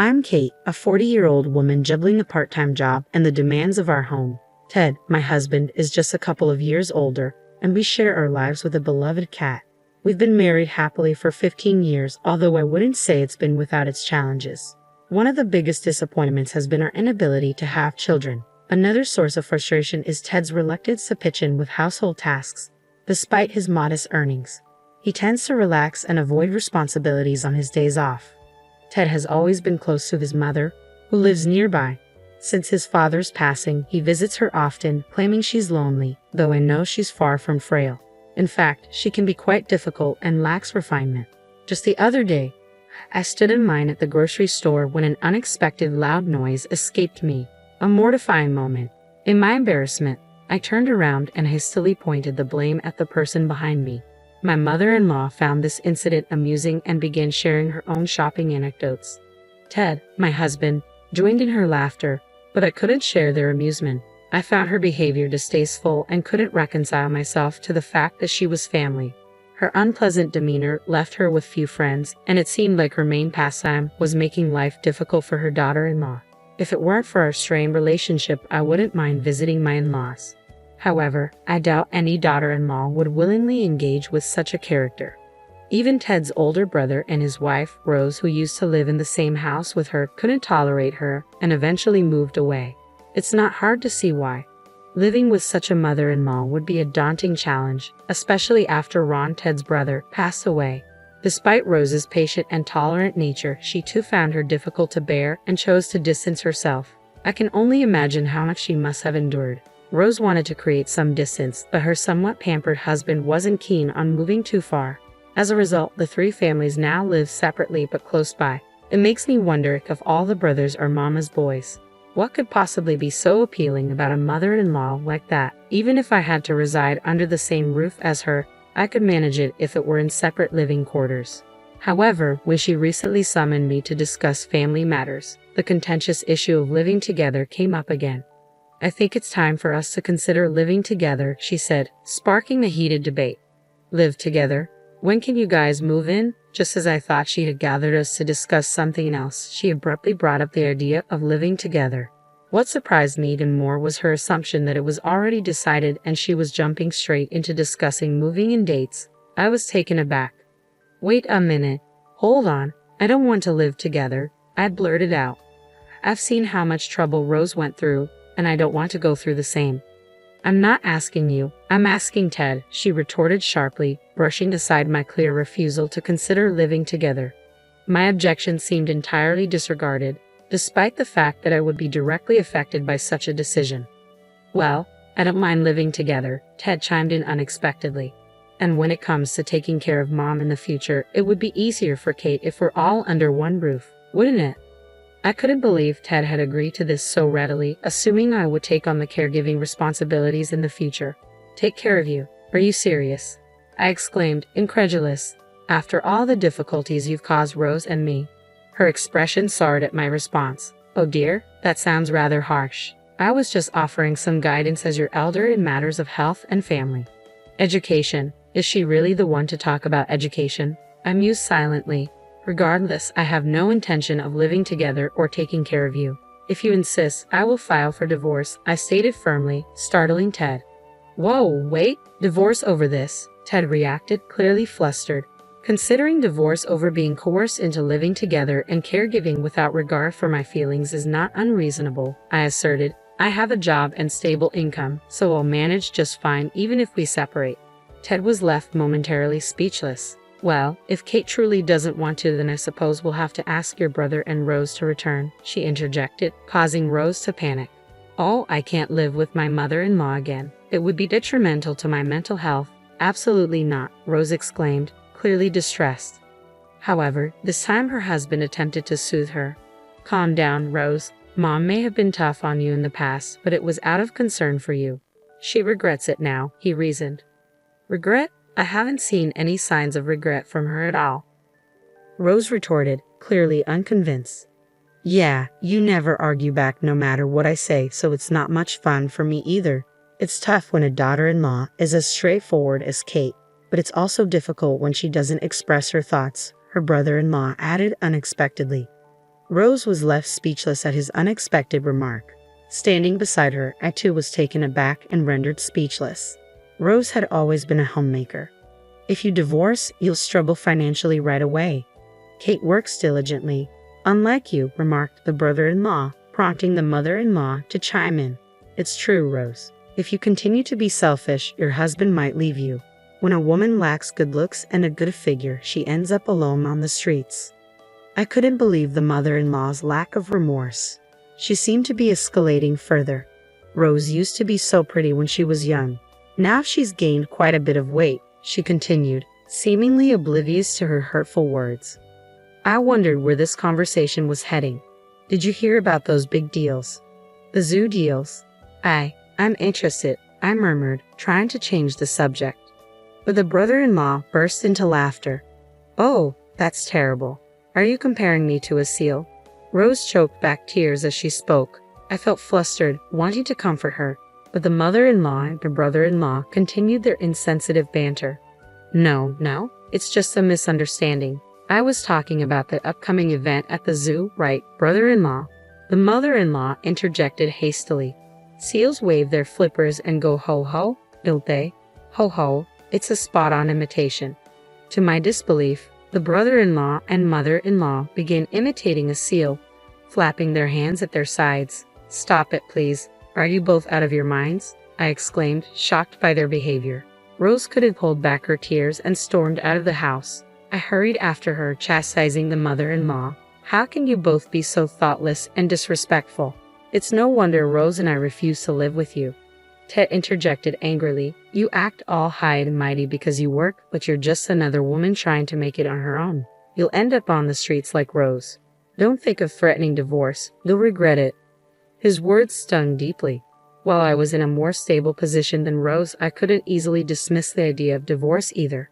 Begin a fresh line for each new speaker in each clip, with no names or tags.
I'm Kate, a 40-year-old woman juggling a part-time job and the demands of our home. Ted, my husband, is just a couple of years older, and we share our lives with a beloved cat. We've been married happily for 15 years, although I wouldn't say it's been without its challenges. One of the biggest disappointments has been our inability to have children. Another source of frustration is Ted's reluctance to pitch in with household tasks. Despite his modest earnings, he tends to relax and avoid responsibilities on his days off. Ted has always been close to his mother, who lives nearby. Since his father's passing, he visits her often, claiming she's lonely, though I know she's far from frail. In fact, she can be quite difficult and lacks refinement. Just the other day, I stood in line at the grocery store when an unexpected loud noise escaped me. A mortifying moment. In my embarrassment, I turned around and hastily pointed the blame at the person behind me. My mother-in-law found this incident amusing and began sharing her own shopping anecdotes. Ted, my husband, joined in her laughter, but I couldn't share their amusement. I found her behavior distasteful and couldn't reconcile myself to the fact that she was family. Her unpleasant demeanor left her with few friends, and it seemed like her main pastime was making life difficult for her daughter-in-law. If it weren't for our strained relationship, I wouldn't mind visiting my in-laws. However, I doubt any daughter-in-law would willingly engage with such a character. Even Ted's older brother and his wife, Rose, who used to live in the same house with her, couldn't tolerate her and eventually moved away. It's not hard to see why. Living with such a mother-in-law would be a daunting challenge, especially after Ron, Ted's brother, passed away. Despite Rose's patient and tolerant nature, she too found her difficult to bear and chose to distance herself. I can only imagine how much she must have endured. Rose wanted to create some distance, but her somewhat pampered husband wasn't keen on moving too far. As a result, the three families now live separately but close by. It makes me wonder if all the brothers are mama's boys. What could possibly be so appealing about a mother-in-law like that? Even if I had to reside under the same roof as her, I could manage it if it were in separate living quarters. However, when she recently summoned me to discuss family matters, the contentious issue of living together came up again. I think it's time for us to consider living together, she said, sparking the heated debate. Live together? When can you guys move in? Just as I thought she had gathered us to discuss something else, she abruptly brought up the idea of living together. What surprised me even more was her assumption that it was already decided and she was jumping straight into discussing moving and dates. I was taken aback. Wait a minute. Hold on. I don't want to live together, I blurted out. I've seen how much trouble Rose went through, and I don't want to go through the same. I'm not asking you, I'm asking Ted, she retorted sharply, brushing aside my clear refusal to consider living together. My objection seemed entirely disregarded, despite the fact that I would be directly affected by such a decision. Well, I don't mind living together, Ted chimed in unexpectedly. And when it comes to taking care of Mom in the future, it would be easier for Kate if we're all under one roof, wouldn't it? I couldn't believe Ted had agreed to this so readily, assuming I would take on the caregiving responsibilities in the future. Take care of you? Are you serious? I exclaimed, incredulous. After all the difficulties you've caused Rose and me. Her expression soured at my response. Oh dear, that sounds rather harsh. I was just offering some guidance as your elder in matters of health and family. Education. Is she really the one to talk about education? I mused silently. Regardless, I have no intention of living together or taking care of you. If you insist, I will file for divorce, I stated firmly, startling Ted. Whoa, wait, divorce over this? Ted reacted, clearly flustered. Considering divorce over being coerced into living together and caregiving without regard for my feelings is not unreasonable, I asserted. I have a job and stable income, so I'll manage just fine even if we separate. Ted was left momentarily speechless. Well, if Kate truly doesn't want to, then I suppose we'll have to ask your brother and Rose to return, she interjected, causing Rose to panic. Oh, I can't live with my mother-in-law again. It would be detrimental to my mental health. Absolutely not, Rose exclaimed, clearly distressed. However, this time her husband attempted to soothe her. Calm down, Rose. Mom may have been tough on you in the past, but it was out of concern for you. She regrets it now, he reasoned. Regret? I haven't seen any signs of regret from her at all. Rose retorted, clearly unconvinced. Yeah, you never argue back no matter what I say, so it's not much fun for me either. It's tough when a daughter-in-law is as straightforward as Kate, but it's also difficult when she doesn't express her thoughts, her brother-in-law added unexpectedly. Rose was left speechless at his unexpected remark. Standing beside her, I too was taken aback and rendered speechless. Rose had always been a homemaker. If you divorce, you'll struggle financially right away. Kate works diligently. Unlike you, remarked the brother-in-law, prompting the mother-in-law to chime in. It's true, Rose. If you continue to be selfish, your husband might leave you. When a woman lacks good looks and a good figure, she ends up alone on the streets. I couldn't believe the mother-in-law's lack of remorse. She seemed to be escalating further. Rose used to be so pretty when she was young. Now she's gained quite a bit of weight, she continued, seemingly oblivious to her hurtful words. I wondered where this conversation was heading. Did you hear about those big deals? The zoo deals? I'm interested, I murmured, trying to change the subject. But the brother-in-law burst into laughter. Oh, that's terrible. Are you comparing me to a seal? Rose choked back tears as she spoke. I felt flustered, wanting to comfort her, but the mother-in-law and the brother-in-law continued their insensitive banter. No, it's just a misunderstanding. I was talking about the upcoming event at the zoo, right, brother-in-law? The mother-in-law interjected hastily. Seals wave their flippers and go ho-ho, don't they? Ho-ho, it's a spot-on imitation. To my disbelief, the brother-in-law and mother-in-law began imitating a seal, flapping their hands at their sides. Stop it, please. Are you both out of your minds? I exclaimed, shocked by their behavior. Rose couldn't hold back her tears and stormed out of the house. I hurried after her, chastising the mother-in-law. How can you both be so thoughtless and disrespectful? It's no wonder Rose and I refuse to live with you. Ted interjected angrily. You act all high and mighty because you work, but you're just another woman trying to make it on her own. You'll end up on the streets like Rose. Don't think of threatening divorce. You'll regret it. His words stung deeply. While I was in a more stable position than Rose, I couldn't easily dismiss the idea of divorce either.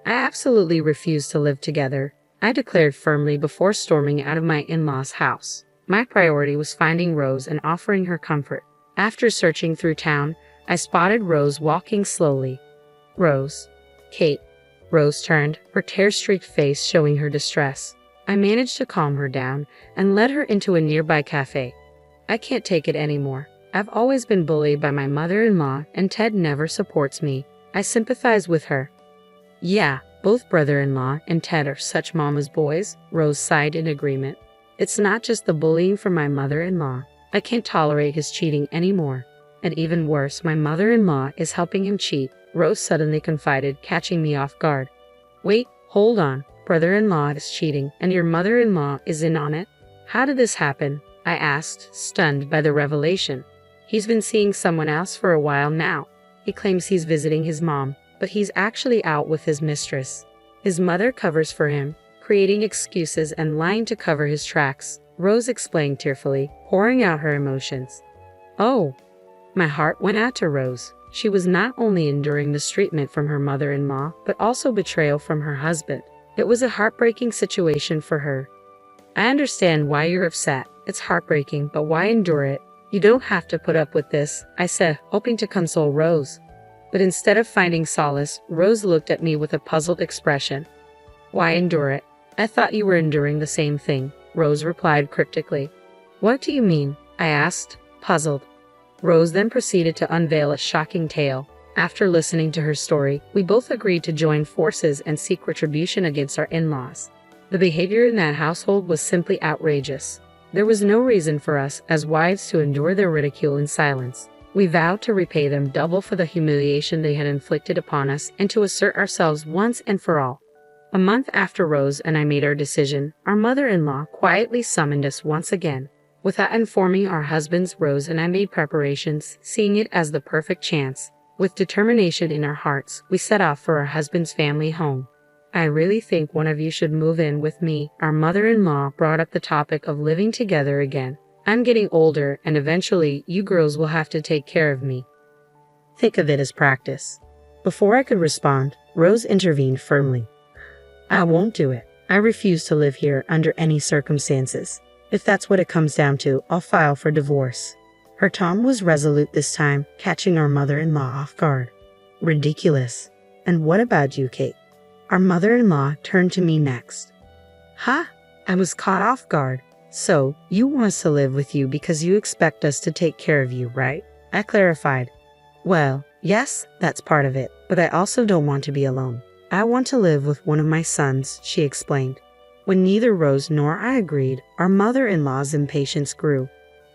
I absolutely refused to live together, I declared firmly before storming out of my in-laws' house. My priority was finding Rose and offering her comfort. After searching through town, I spotted Rose walking slowly. Rose. Kate. Rose turned, her tear-streaked face showing her distress. I managed to calm her down and led her into a nearby cafe. I can't take it anymore. I've always been bullied by my mother-in-law, and Ted never supports me. I sympathize with her. Yeah, both brother-in-law and Ted are such mama's boys, Rose sighed in agreement. It's not just the bullying from my mother-in-law. I can't tolerate his cheating anymore. And even worse, my mother-in-law is helping him cheat, Rose suddenly confided, catching me off guard. Wait, hold on. Brother-in-law is cheating, and your mother-in-law is in on it? How did this happen? I asked, stunned by the revelation. He's been seeing someone else for a while now. He claims he's visiting his mom, but he's actually out with his mistress. His mother covers for him, creating excuses and lying to cover his tracks, Rose explained tearfully, pouring out her emotions. Oh! My heart went out to Rose. She was not only enduring mistreatment from her mother-in-law, but also betrayal from her husband. It was a heartbreaking situation for her. I understand why you're upset. It's heartbreaking, but why endure it? You don't have to put up with this, I said, hoping to console Rose. But instead of finding solace, Rose looked at me with a puzzled expression. Why endure it? I thought you were enduring the same thing, Rose replied cryptically. What do you mean? I asked, puzzled. Rose then proceeded to unveil a shocking tale. After listening to her story, we both agreed to join forces and seek retribution against our in-laws. The behavior in that household was simply outrageous. There was no reason for us, as wives, to endure their ridicule in silence. We vowed to repay them double for the humiliation they had inflicted upon us and to assert ourselves once and for all. A month after Rose and I made our decision, our mother-in-law quietly summoned us once again. Without informing our husbands, Rose and I made preparations, seeing it as the perfect chance. With determination in our hearts, we set off for our husband's family home. I really think one of you should move in with me. Our mother-in-law brought up the topic of living together again. I'm getting older, and eventually you girls will have to take care of me. Think of it as practice. Before I could respond, Rose intervened firmly. I won't do it. I refuse to live here under any circumstances. If that's what it comes down to, I'll file for divorce. Her tone was resolute this time, catching our mother-in-law off guard. Ridiculous. And what about you, Kate? Our mother-in-law turned to me next. Huh? I was caught off guard. So, you want us to live with you because you expect us to take care of you, right? I clarified. Well, yes, that's part of it, but I also don't want to be alone. I want to live with one of my sons, she explained. When neither Rose nor I agreed, our mother-in-law's impatience grew.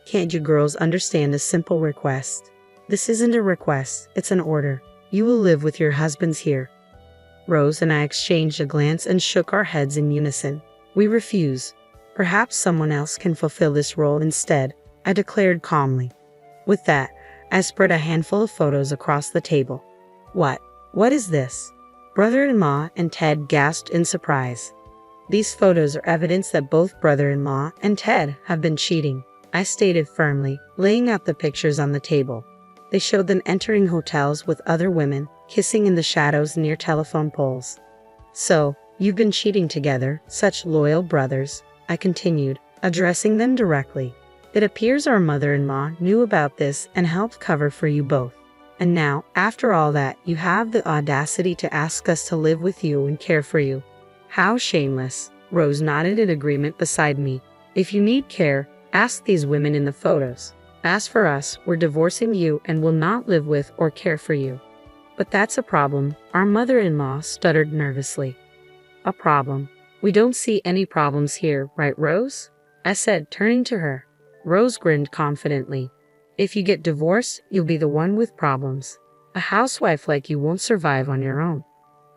Can't you girls understand a simple request? This isn't a request, it's an order. You will live with your husbands here. Rose and I exchanged a glance and shook our heads in unison. We refuse. Perhaps someone else can fulfill this role instead, I declared calmly. With that, I spread a handful of photos across the table. What is this? Brother-in-law and Ted gasped in surprise. These photos are evidence that both brother-in-law and Ted have been cheating, I stated firmly, laying out the pictures on the table. They showed them entering hotels with other women, kissing in the shadows near telephone poles. So, you've been cheating together, such loyal brothers, I continued, addressing them directly. It appears our mother-in-law knew about this and helped cover for you both. And now, after all that, you have the audacity to ask us to live with you and care for you. How shameless. Rose nodded in agreement beside me. If you need care, ask these women in the photos. As for us, we're divorcing you and will not live with or care for you. But that's a problem, our mother-in-law stuttered nervously. A problem? We don't see any problems here, right, Rose? I said, turning to her. Rose grinned confidently. If you get divorced, you'll be the one with problems. A housewife like you won't survive on your own.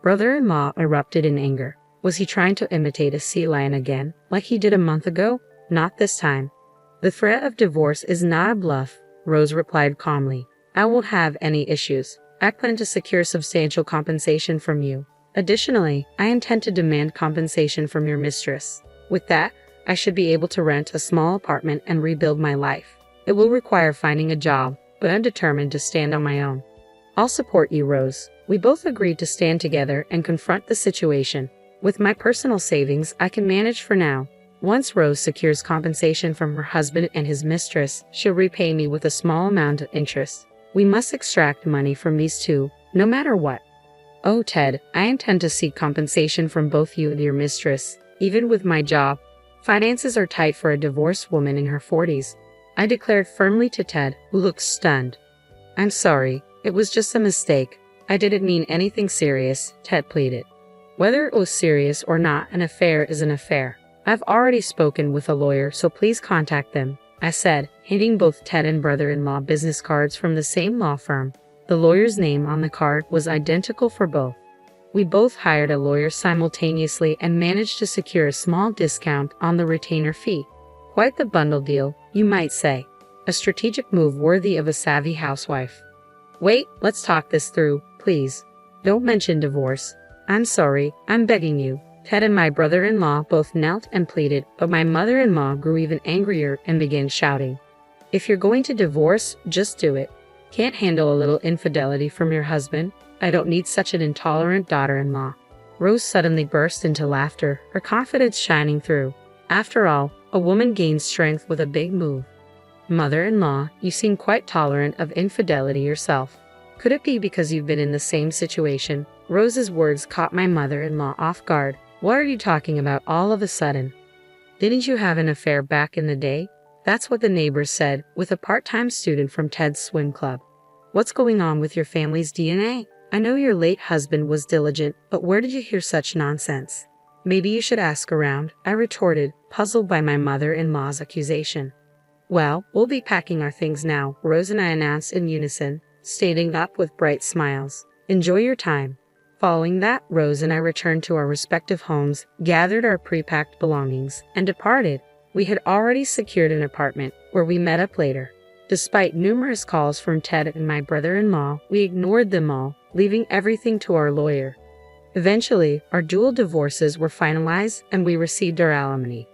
Brother-in-law erupted in anger. Was he trying to imitate a sea lion again, like he did a month ago? Not this time. The threat of divorce is not a bluff, Rose replied calmly. I won't have any issues. I plan to secure substantial compensation from you. Additionally, I intend to demand compensation from your mistress. With that, I should be able to rent a small apartment and rebuild my life. It will require finding a job, but I'm determined to stand on my own. I'll support you, Rose. We both agreed to stand together and confront the situation. With my personal savings, I can manage for now. Once Rose secures compensation from her husband and his mistress, she'll repay me with a small amount of interest. We must extract money from these two, no matter what. Oh, Ted, I intend to seek compensation from both you and your mistress, even with my job. Finances are tight for a divorced woman in her 40s. I declared firmly to Ted, who looked stunned. I'm sorry, it was just a mistake. I didn't mean anything serious, Ted pleaded. Whether it was serious or not, an affair is an affair. I've already spoken with a lawyer, so please contact them, I said, handing both Ted and brother-in-law business cards from the same law firm. The lawyer's name on the card was identical for both. We both hired a lawyer simultaneously and managed to secure a small discount on the retainer fee. Quite the bundle deal, you might say. A strategic move worthy of a savvy housewife. Wait, let's talk this through, please. Don't mention divorce. I'm sorry, I'm begging you. Ted and my brother-in-law both knelt and pleaded, but my mother-in-law grew even angrier and began shouting. If you're going to divorce, just do it. Can't handle a little infidelity from your husband? I don't need such an intolerant daughter-in-law. Rose suddenly burst into laughter, her confidence shining through. After all, a woman gains strength with a big move. Mother-in-law, you seem quite tolerant of infidelity yourself. Could it be because you've been in the same situation? Rose's words caught my mother-in-law off guard. What are you talking about all of a sudden? Didn't you have an affair back in the day? That's what the neighbors said, with a part-time student from Ted's swim club. What's going on with your family's DNA? I know your late husband was diligent, but where did you hear such nonsense? Maybe you should ask around, I retorted, puzzled by my mother-in-law's accusation. Well, we'll be packing our things now, Rose and I announced in unison, standing up with bright smiles. Enjoy your time. Following that, Rose and I returned to our respective homes, gathered our pre-packed belongings, and departed. We had already secured an apartment, where we met up later. Despite numerous calls from Ted and my brother-in-law, we ignored them all, leaving everything to our lawyer. Eventually, our dual divorces were finalized and we received our alimony.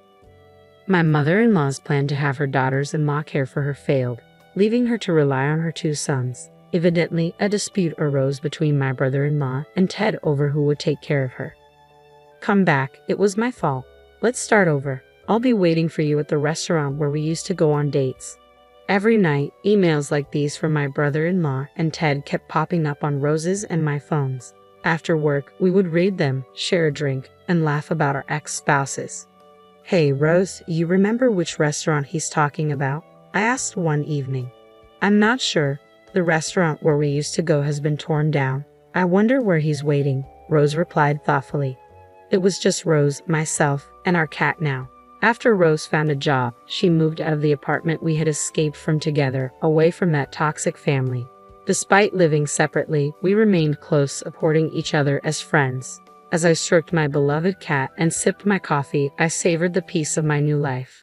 My mother-in-law's plan to have her daughters-in-law care for her failed, leaving her to rely on her two sons. Evidently, a dispute arose between my brother-in-law and Ted over who would take care of her. Come back, it was my fault. Let's start over. I'll be waiting for you at the restaurant where we used to go on dates. Every night, emails like these from my brother-in-law and Ted kept popping up on Rose's and my phones. After work, we would read them, share a drink, and laugh about our ex-spouses. Hey, Rose, you remember which restaurant he's talking about? I asked one evening. I'm not sure. The restaurant where we used to go has been torn down. I wonder where he's waiting, Rose replied thoughtfully. It was just Rose, myself, and our cat now. After Rose found a job, she moved out of the apartment we had escaped from together, away from that toxic family. Despite living separately, we remained close, supporting each other as friends. As I stroked my beloved cat and sipped my coffee, I savored the peace of my new life.